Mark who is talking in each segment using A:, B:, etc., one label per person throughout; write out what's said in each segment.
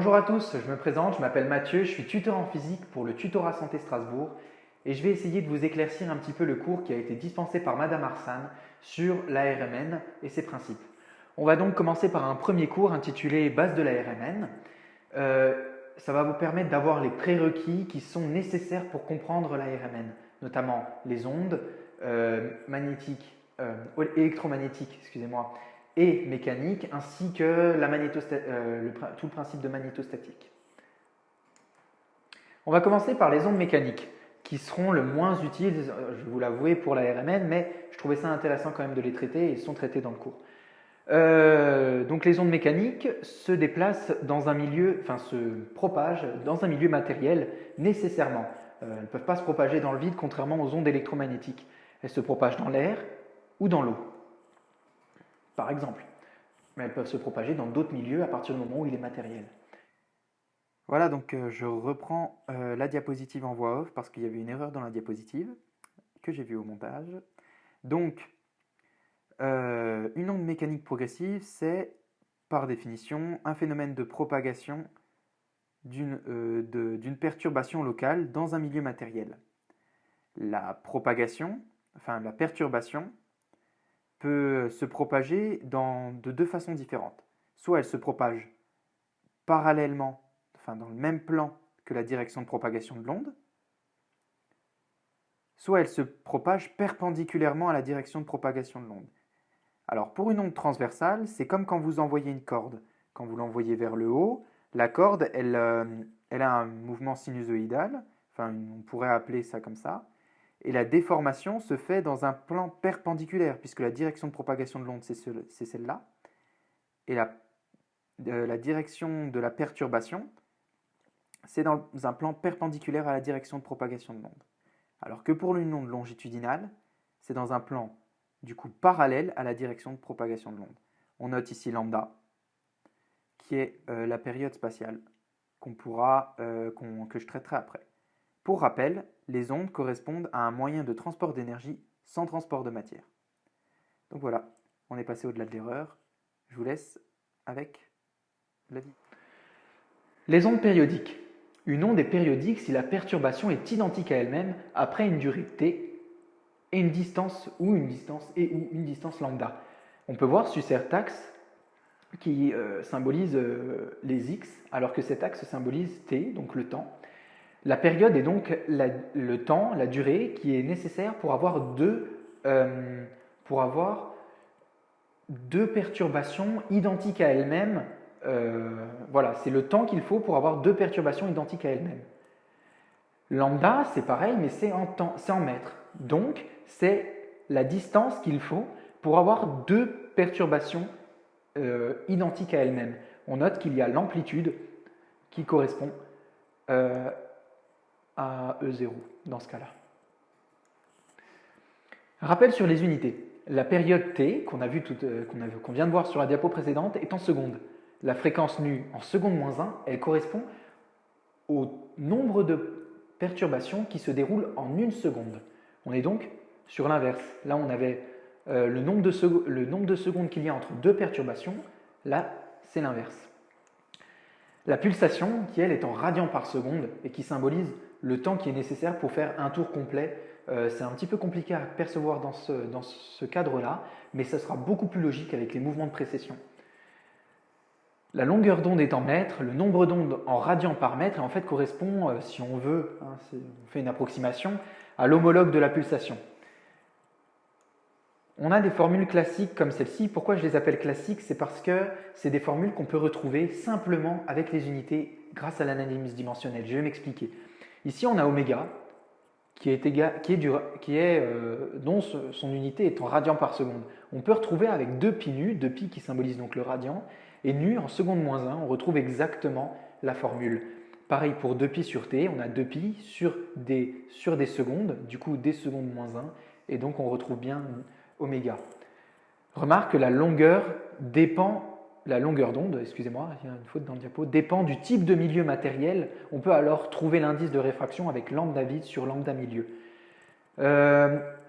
A: Bonjour à tous, je me présente, je m'appelle Mathieu, je suis tuteur en physique pour le Tutorat Santé Strasbourg et je vais essayer de vous éclaircir un petit peu le cours qui a été dispensé par Madame Arsane sur l'ARMN et ses principes. On va donc commencer par un premier cours intitulé Base de l'ARMN. Ça va vous permettre d'avoir les prérequis qui sont nécessaires pour comprendre l'ARMN, notamment les ondes magnétiques, électromagnétiques, excusez-moi, et mécanique, ainsi que tout le principe de magnétostatique. On va commencer par les ondes mécaniques, qui seront le moins utiles, je vais vous l'avouer, pour la RMN, mais je trouvais ça intéressant quand même de les traiter et ils sont traités dans le cours. Donc les ondes mécaniques se déplacent dans un milieu, se propagent dans un milieu matériel nécessairement. Elles ne peuvent pas se propager dans le vide, contrairement aux ondes électromagnétiques. Elles se propagent dans l'air ou dans l'eau, par exemple. Mais elles peuvent se propager dans d'autres milieux à partir du moment où il est matériel. Voilà, donc je reprends la diapositive en voix off parce qu'il y avait une erreur dans la diapositive que j'ai vue au montage. Donc, une onde mécanique progressive, c'est par définition un phénomène de propagation d'une perturbation locale dans un milieu matériel. La perturbation peut se propager de deux façons différentes. Soit elle se propage parallèlement, dans le même plan que la direction de propagation de l'onde, soit elle se propage perpendiculairement à la direction de propagation de l'onde. Alors pour une onde transversale, c'est comme quand vous envoyez une corde. Quand vous l'envoyez vers le haut, la corde, elle a un mouvement sinusoïdal, on pourrait appeler ça comme ça, et la déformation se fait dans un plan perpendiculaire, puisque la direction de propagation de l'onde, c'est celle-là, et la direction de la perturbation, c'est dans un plan perpendiculaire à la direction de propagation de l'onde. Alors que pour une onde longitudinale, c'est dans un plan du coup parallèle à la direction de propagation de l'onde. On note ici lambda, qui est la période spatiale que je traiterai après. Pour rappel, les ondes correspondent à un moyen de transport d'énergie sans transport de matière. Donc voilà, on est passé au-delà de l'erreur. Je vous laisse avec la vie. Les ondes périodiques. Une onde est périodique si la perturbation est identique à elle-même après une durée t et une distance ou une distance lambda. On peut voir sur cet axe qui symbolise les x, alors que cet axe symbolise t, donc le temps. La période est donc le temps, la durée qui est nécessaire pour avoir deux perturbations identiques à elles-mêmes. Voilà, c'est le temps qu'il faut pour avoir deux perturbations identiques à elles-mêmes. Lambda, c'est pareil, mais c'est en mètres. Donc, c'est la distance qu'il faut pour avoir deux perturbations identiques à elles-mêmes. On note qu'il y a l'amplitude qui correspond à E0 dans ce cas-là. Rappel sur les unités. La période t, qu'on vient de voir sur la diapo précédente, est en secondes. La fréquence nu en seconde moins 1, elle correspond au nombre de perturbations qui se déroulent en une seconde. On est donc sur l'inverse. Là, on avait le nombre de secondes qu'il y a entre deux perturbations. Là, c'est l'inverse. La pulsation, qui elle est en radians par seconde et qui symbolise le temps qui est nécessaire pour faire un tour complet. C'est un petit peu compliqué à percevoir dans ce cadre-là, mais ça sera beaucoup plus logique avec les mouvements de précession. La longueur d'onde est en mètres, le nombre d'ondes en radians par mètre, et en fait correspond, si on veut, on fait une approximation, à l'homologue de la pulsation. On a des formules classiques comme celle-ci. Pourquoi je les appelle classiques? C'est parce que c'est des formules qu'on peut retrouver simplement avec les unités grâce à l'analyse dimensionnelle. Je vais m'expliquer. Ici, on a oméga, dont son unité est en radians par seconde. On peut retrouver avec 2π nu, 2π qui symbolise donc le radian, et nu en seconde moins 1, on retrouve exactement la formule. Pareil pour 2π sur t, on a 2π sur des secondes, du coup des secondes moins 1, et donc on retrouve bien oméga. Remarque que la longueur d'onde, excusez-moi, il y a une faute dans le diapo, dépend du type de milieu matériel. On peut alors trouver l'indice de réfraction avec lambda vide sur lambda milieu.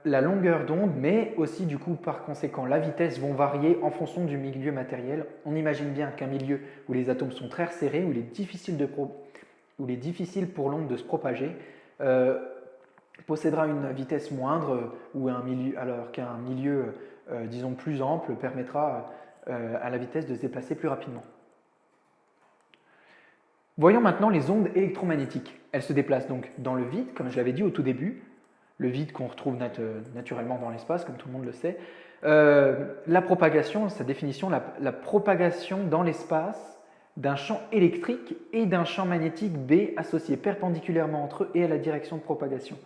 A: la longueur d'onde, mais aussi du coup par conséquent la vitesse vont varier en fonction du milieu matériel. On imagine bien qu'un milieu où les atomes sont très serrés, où il est difficile pour l'onde de se propager, possédera une vitesse moindre, alors qu'un milieu disons plus ample permettra à la vitesse de se déplacer plus rapidement. Voyons maintenant les ondes électromagnétiques. Elles se déplacent donc dans le vide, comme je l'avais dit au tout début, le vide qu'on retrouve naturellement dans l'espace, comme tout le monde le sait. La propagation, sa définition, la propagation dans l'espace d'un champ électrique et d'un champ magnétique B associés perpendiculairement entre eux et à la direction de propagation.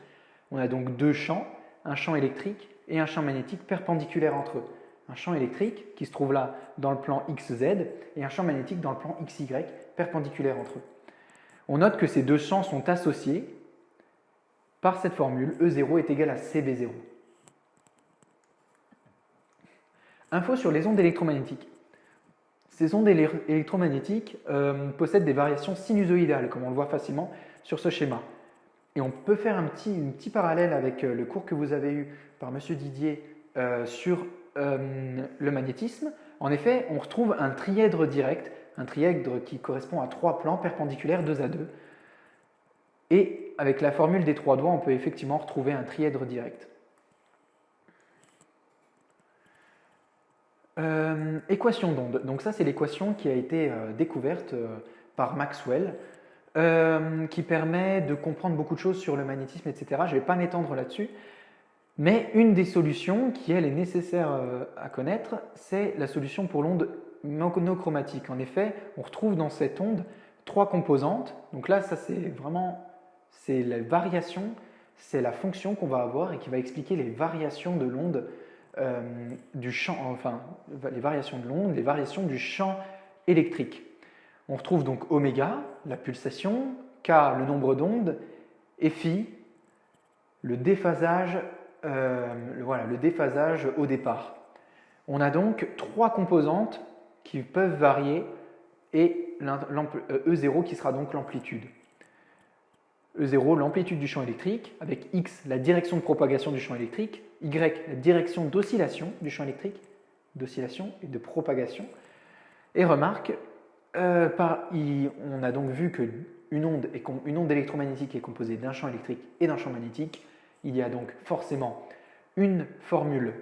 A: On a donc deux champs, un champ électrique et un champ magnétique perpendiculaires entre eux. Un champ électrique qui se trouve là dans le plan XZ et un champ magnétique dans le plan XY perpendiculaires entre eux. On note que ces deux champs sont associés par cette formule E0 est égal à CB0. Info sur les ondes électromagnétiques. Ces ondes électromagnétiques possèdent des variations sinusoïdales, comme on le voit facilement sur ce schéma. Et on peut faire un petit parallèle avec le cours que vous avez eu par M. Didier sur le magnétisme. En effet, on retrouve un trièdre direct, un trièdre qui correspond à trois plans perpendiculaires 2 à 2. Et avec la formule des trois doigts, on peut effectivement retrouver un trièdre direct. Équation d'onde. Donc ça, c'est l'équation qui a été découverte par Maxwell, qui permet de comprendre beaucoup de choses sur le magnétisme, etc. Je ne vais pas m'étendre là-dessus. Mais une des solutions qui, elle, est nécessaire à connaître, c'est la solution pour l'onde monochromatique. En effet, on retrouve dans cette onde trois composantes. Donc là, ça c'est la variation, c'est la fonction qu'on va avoir et qui va expliquer les variations de l'onde du champ, enfin les variations de l'onde, les variations du champ électrique. On retrouve donc oméga, la pulsation, k, le nombre d'ondes, et phi, le déphasage, le déphasage au départ. On a donc trois composantes qui peuvent varier et E0 qui sera donc l'amplitude. E0, l'amplitude du champ électrique, avec X, la direction de propagation du champ électrique, Y, la direction d'oscillation du champ électrique, d'oscillation et de propagation. Et remarque, on a donc vu qu'une onde électromagnétique est composée d'un champ électrique et d'un champ magnétique. Il y a donc forcément une formule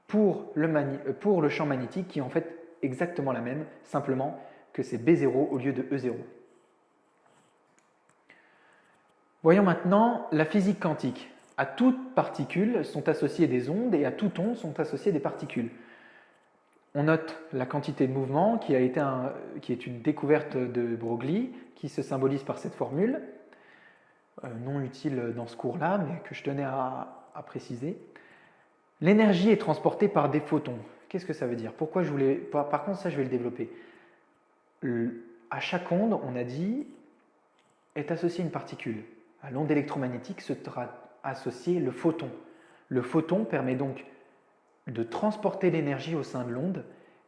A: pour le champ magnétique qui est en fait exactement la même, simplement que c'est B0 au lieu de E0. Voyons maintenant la physique quantique. À toute particule sont associées des ondes et à toute onde sont associées des particules. On note la quantité de mouvement qui est une découverte de Broglie qui se symbolise par cette formule, non utile dans ce cours-là, mais que je tenais à préciser. L'énergie est transportée par des photons. Qu'est-ce que ça veut dire? Par contre, ça, je vais le développer. À chaque onde, on a dit, est associée une particule. À l'onde électromagnétique sera associé le photon. Le photon permet donc de transporter l'énergie au sein de l'onde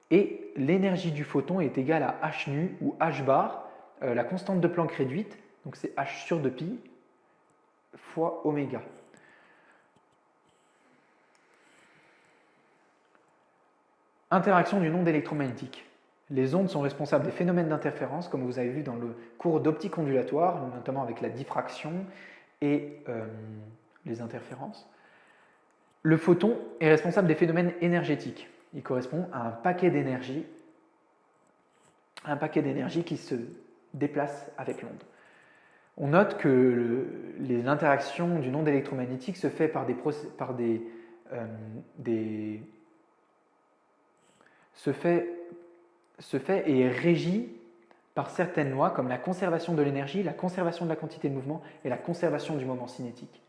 A: et l'énergie du photon est égale à h nu ou h bar, la constante de Planck réduite, donc c'est h sur 2pi fois oméga. Interaction d'une onde électromagnétique. Les ondes sont responsables des phénomènes d'interférence, comme vous avez vu dans le cours d'optique ondulatoire, notamment avec la diffraction et les interférences. Le photon est responsable des phénomènes énergétiques. Il correspond à un paquet d'énergie qui se déplace avec l'onde. On note que l'interaction d'une onde électromagnétique se fait se fait et est régie par certaines lois comme la conservation de l'énergie, la conservation de la quantité de mouvement et la conservation du moment cinétique.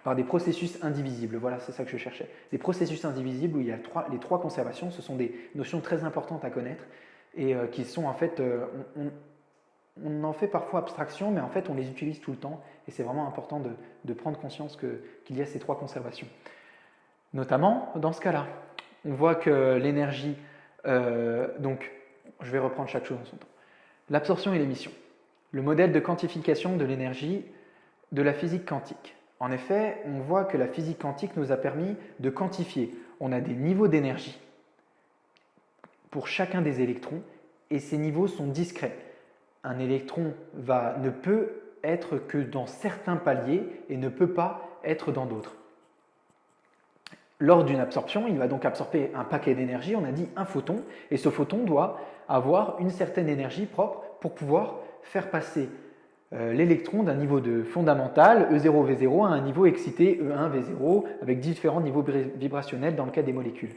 A: Par des processus indivisibles, voilà, c'est ça que je cherchais. Des processus indivisibles où il y a les trois conservations, ce sont des notions très importantes à connaître et qui sont en fait, on en fait parfois abstraction, mais en fait on les utilise tout le temps et c'est vraiment important de prendre conscience qu'il y a ces trois conservations. Notamment dans ce cas-là, on voit que l'énergie, donc je vais reprendre chaque chose en son temps. L'absorption et l'émission. Le modèle de quantification de l'énergie de la physique quantique. En effet, on voit que la physique quantique nous a permis de quantifier. On a des niveaux d'énergie pour chacun des électrons et ces niveaux sont discrets. Un électron ne peut être que dans certains paliers et ne peut pas être dans d'autres. Lors d'une absorption, il va donc absorber un paquet d'énergie, on a dit un photon, et ce photon doit avoir une certaine énergie propre pour pouvoir faire passer l'électron d'un niveau de fondamental, E0, V0, à un niveau excité, E1, V0, avec différents niveaux vibrationnels dans le cas des molécules.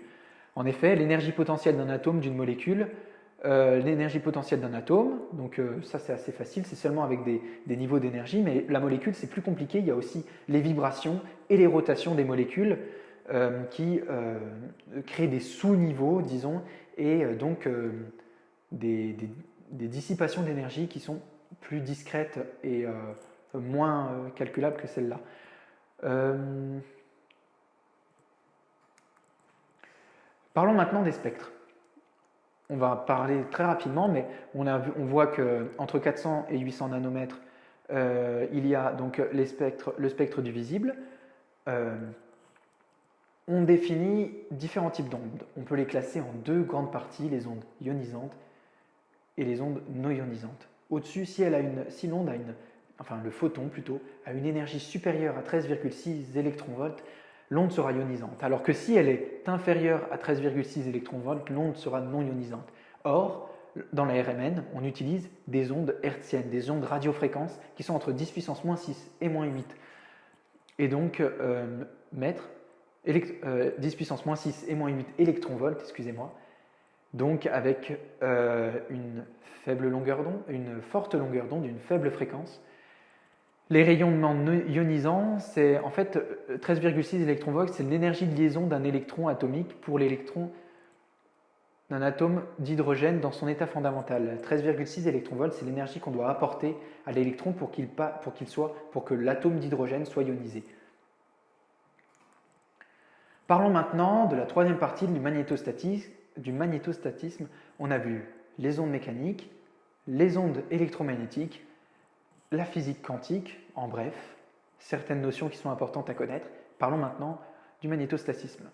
A: En effet, l'énergie potentielle d'un atome, d'une molécule, l'énergie potentielle d'un atome, donc ça c'est assez facile, c'est seulement avec des niveaux d'énergie, mais la molécule c'est plus compliqué, il y a aussi les vibrations et les rotations des molécules qui créent des sous-niveaux, disons, et donc des dissipations d'énergie qui sont plus discrètes et moins calculables que celle-là. Parlons maintenant des spectres. On va parler très rapidement, mais on voit qu'entre 400 et 800 nanomètres, il y a donc le spectre du visible. On définit différents types d'ondes. On peut les classer en deux grandes parties, les ondes ionisantes et les ondes non ionisantes. Au-dessus, si l'onde le photon plutôt, a une énergie supérieure à 13,6 électronvolts, l'onde sera ionisante. Alors que si elle est inférieure à 13,6 électronvolts, l'onde sera non ionisante. Or, dans la RMN, on utilise des ondes hertziennes, des ondes radiofréquences qui sont entre 10 puissance moins 6 et moins 8. Et donc, 10 puissance moins 6 et moins 8 électronvolts, excusez-moi, donc avec une forte longueur d'onde, une faible fréquence. Les rayonnements ionisants, c'est en fait 13,6 électronvolts, c'est l'énergie de liaison d'un électron atomique pour l'électron d'un atome d'hydrogène dans son état fondamental. 13,6 électronvolts, c'est l'énergie qu'on doit apporter à l'électron pour que l'atome d'hydrogène soit ionisé. Parlons maintenant de la troisième partie du magnétostatisme. On a vu les ondes mécaniques, les ondes électromagnétiques, la physique quantique, en bref, certaines notions qui sont importantes à connaître. Parlons maintenant du magnétostatisme.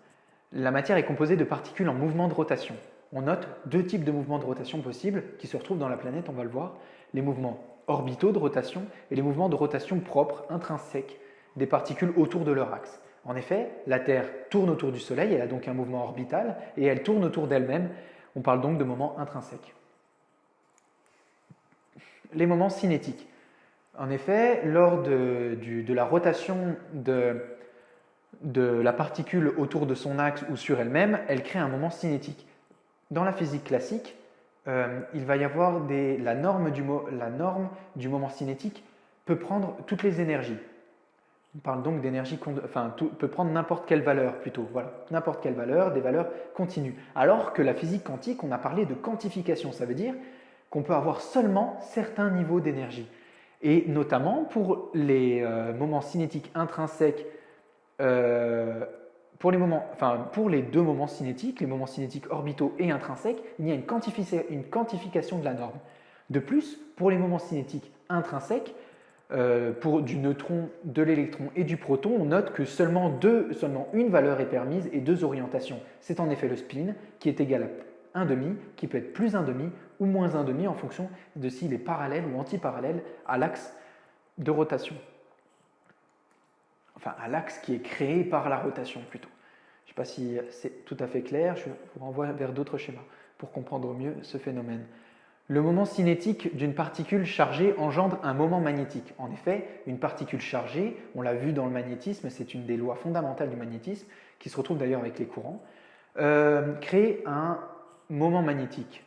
A: La matière est composée de particules en mouvement de rotation. On note deux types de mouvements de rotation possibles qui se retrouvent dans la planète, on va le voir, les mouvements orbitaux de rotation et les mouvements de rotation propres, intrinsèques, des particules autour de leur axe. En effet, la Terre tourne autour du Soleil, elle a donc un mouvement orbital et elle tourne autour d'elle-même. On parle donc de moments intrinsèques. Les moments cinétiques. En effet, lors de la rotation de la particule autour de son axe ou sur elle-même, elle crée un moment cinétique. Dans la physique classique, il va y avoir la norme du moment cinétique peut prendre toutes les énergies. On parle donc d'énergie, peut prendre n'importe quelle valeur plutôt, voilà, n'importe quelle valeur, des valeurs continues. Alors que la physique quantique, on a parlé de quantification, ça veut dire qu'on peut avoir seulement certains niveaux d'énergie. Et notamment pour les moments cinétiques intrinsèques, pour les deux moments cinétiques, les moments cinétiques orbitaux et intrinsèques, il y a une quantification de la norme. De plus, pour les moments cinétiques intrinsèques, du neutron, de l'électron et du proton, on note que seulement une valeur est permise et deux orientations. C'est en effet le spin qui est égal à 1,5, qui peut être plus 1,5 ou moins 1,5 en fonction de s'il est parallèle ou antiparallèle à l'axe de rotation. Enfin, à l'axe qui est créé par la rotation plutôt. Je ne sais pas si c'est tout à fait clair, je vous renvoie vers d'autres schémas pour comprendre mieux ce phénomène. Le moment cinétique d'une particule chargée engendre un moment magnétique. En effet, une particule chargée, on l'a vu dans le magnétisme, c'est une des lois fondamentales du magnétisme, qui se retrouve d'ailleurs avec les courants, crée un moment magnétique.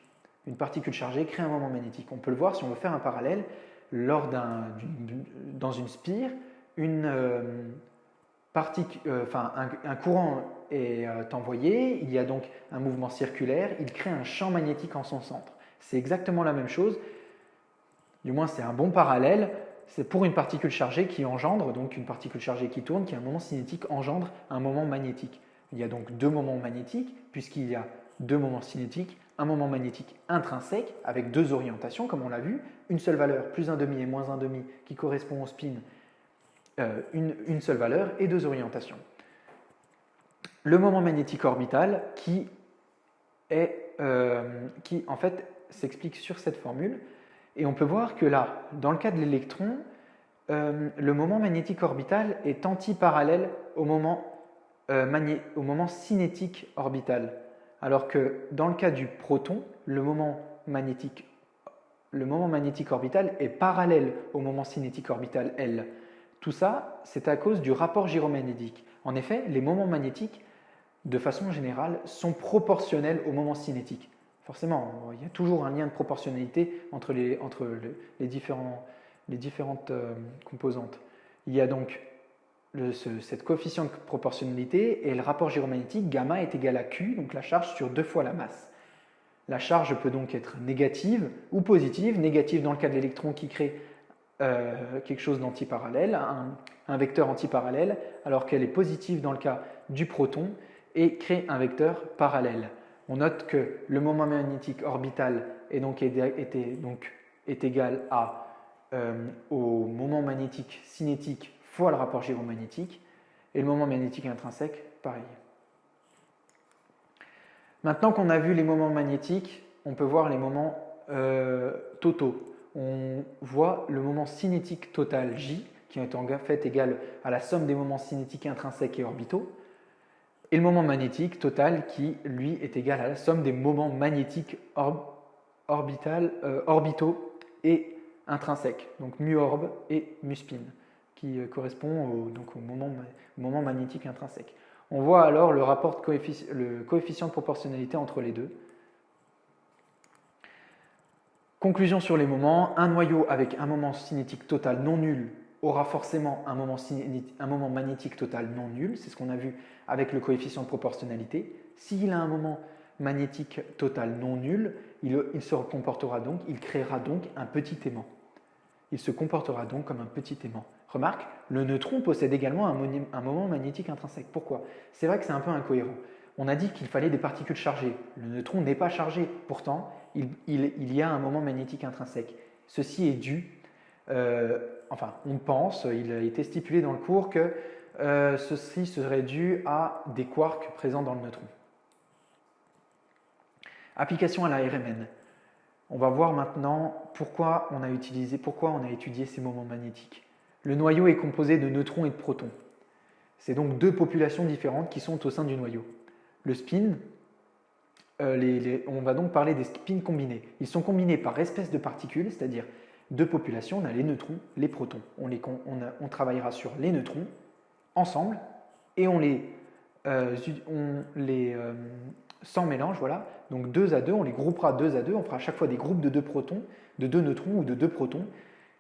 A: Une particule chargée crée un moment magnétique. On peut le voir si on veut faire un parallèle. Dans une spire, un courant est envoyé, il y a donc un mouvement circulaire, il crée un champ magnétique en son centre. C'est exactement la même chose, du moins c'est un bon parallèle, c'est pour une particule chargée qui engendre, donc une particule chargée qui tourne, qui a un moment cinétique engendre un moment magnétique. Il y a donc deux moments magnétiques, puisqu'il y a deux moments cinétiques, un moment magnétique intrinsèque avec deux orientations, comme on l'a vu, une seule valeur, plus 1,5 et moins 1,5, qui correspond au spin, une seule valeur et deux orientations. Le moment magnétique orbital qui en fait s'explique sur cette formule, et on peut voir que là, dans le cas de l'électron, le moment magnétique orbital est antiparallèle au moment cinétique orbital, alors que dans le cas du proton, le moment magnétique orbital est parallèle au moment cinétique orbital L. Tout ça, c'est à cause du rapport gyromagnétique. En effet, les moments magnétiques, de façon générale, sont proportionnels au moment cinétique. Forcément, il y a toujours un lien de proportionnalité entre les différentes composantes. Il y a donc cette coefficient de proportionnalité et le rapport gyromagnétique gamma est égal à Q, donc la charge sur 2 fois la masse. La charge peut donc être négative ou positive. Négative dans le cas de l'électron qui crée quelque chose d'antiparallèle, un vecteur antiparallèle, alors qu'elle est positive dans le cas du proton et crée un vecteur parallèle. On note que le moment magnétique orbital est égal au moment magnétique cinétique fois le rapport gyromagnétique, et le moment magnétique intrinsèque, pareil. Maintenant qu'on a vu les moments magnétiques, on peut voir les moments totaux. On voit le moment cinétique total J, qui est en fait égal à la somme des moments cinétiques intrinsèques et orbitaux, et le moment magnétique total qui, lui, est égal à la somme des moments magnétiques orbitaux et intrinsèques, donc mu orb et mu spin, qui correspond au moment magnétique intrinsèque. On voit alors le coefficient de proportionnalité entre les deux. Conclusion sur les moments, un noyau avec un moment cinétique total non nul aura forcément un moment magnétique total non nul, c'est ce qu'on a vu avec le coefficient de proportionnalité. S'il a un moment magnétique total non nul, il créera donc un petit aimant. Il se comportera donc comme un petit aimant. Remarque, le neutron possède également un moment magnétique intrinsèque. Pourquoi? C'est vrai que c'est un peu incohérent. On a dit qu'il fallait des particules chargées. Le neutron n'est pas chargé. Pourtant, il y a un moment magnétique intrinsèque. Ceci est dû, on pense, il a été stipulé dans le cours que ceci serait dû à des quarks présents dans le neutron. Application à la RMN. On va voir maintenant pourquoi on a étudié ces moments magnétiques. Le noyau est composé de neutrons et de protons. C'est donc deux populations différentes qui sont au sein du noyau. Le spin, on va donc parler des spins combinés. Ils sont combinés par espèce de particules, c'est-à-dire deux populations, on a les neutrons, les protons. On travaillera sur les neutrons ensemble et on les sans mélange, voilà. Donc 2 à 2, on les groupera 2 à 2, on fera à chaque fois des groupes de 2 protons, de 2 neutrons ou de 2 protons,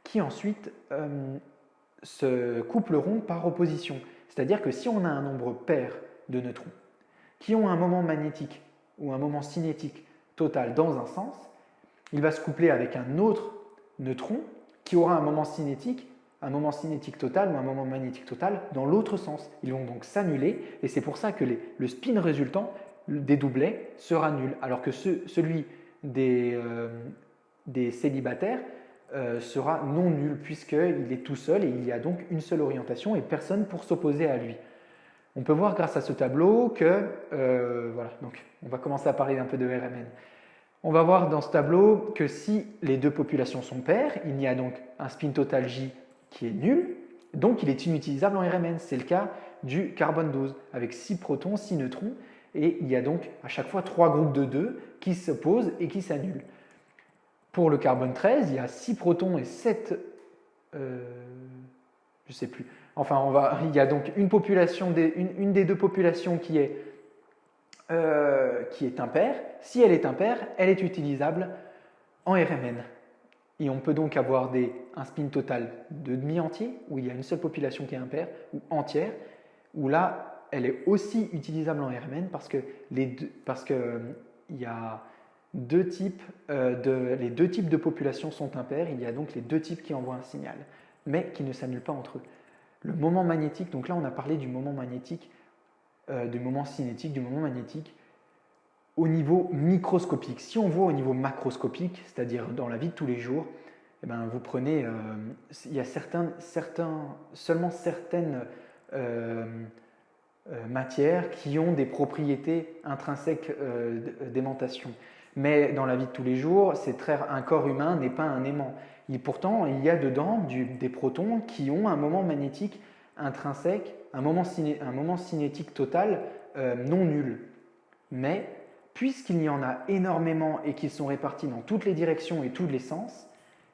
A: qui ensuite se coupleront par opposition. C'est-à-dire que si on a un nombre pair de neutrons qui ont un moment magnétique ou un moment cinétique total dans un sens, il va se coupler avec un autre neutron qui aura un moment cinétique total ou un moment magnétique total dans l'autre sens. Ils vont donc s'annuler et c'est pour ça que le spin résultant des doublets sera nul, alors que celui des célibataires sera non nul puisqu'il est tout seul et il y a donc une seule orientation et personne pour s'opposer à lui. On peut voir grâce à ce tableau que, voilà, donc on va commencer à parler un peu de RMN. On va voir dans ce tableau que si les deux populations sont paires, il y a donc un spin total J qui est nul, donc il est inutilisable en RMN. C'est le cas du carbone 12 avec 6 protons, 6 neutrons, et il y a donc à chaque fois 3 groupes de 2 qui s'opposent et qui s'annulent. Pour le carbone 13, il y a 6 protons et 7... je ne sais plus. Enfin, il y a donc une des deux populations qui est impaire. Si elle est impaire, elle est utilisable en RMN. Et on peut donc avoir un spin total de demi-entier, où il y a une seule population qui est impaire, ou entière, où là, elle est aussi utilisable en RMN parce que il y a les deux types de populations sont impairs, il y a donc les deux types qui envoient un signal, mais qui ne s'annulent pas entre eux. Le moment magnétique, donc là on a parlé du moment magnétique, du moment cinétique, du moment magnétique au niveau microscopique. Si on voit au niveau macroscopique, c'est-à-dire dans la vie de tous les jours, eh ben, vous prenez, il y a seulement certaines matières qui ont des propriétés intrinsèques d'aimantation. Mais dans la vie de tous les jours, un corps humain n'est pas un aimant. Pourtant, il y a dedans des protons qui ont un moment magnétique intrinsèque, un moment cinétique total non nul. Mais puisqu'il y en a énormément et qu'ils sont répartis dans toutes les directions et tous les sens,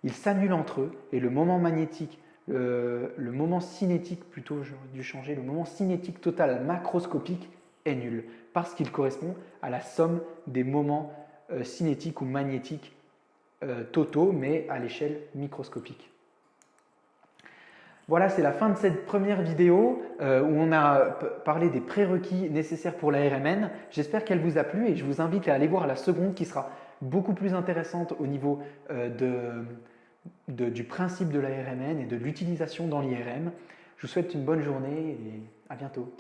A: ils s'annulent entre eux et le moment magnétique, le moment cinétique, plutôt j'aurais dû changer, le moment cinétique total macroscopique est nul parce qu'il correspond à la somme des moments cinétiques ou magnétiques totaux, mais à l'échelle microscopique. Voilà, c'est la fin de cette première vidéo où on a parlé des prérequis nécessaires pour la RMN. J'espère qu'elle vous a plu et je vous invite à aller voir la seconde qui sera beaucoup plus intéressante au niveau du principe de la RMN et de l'utilisation dans l'IRM. Je vous souhaite une bonne journée et à bientôt.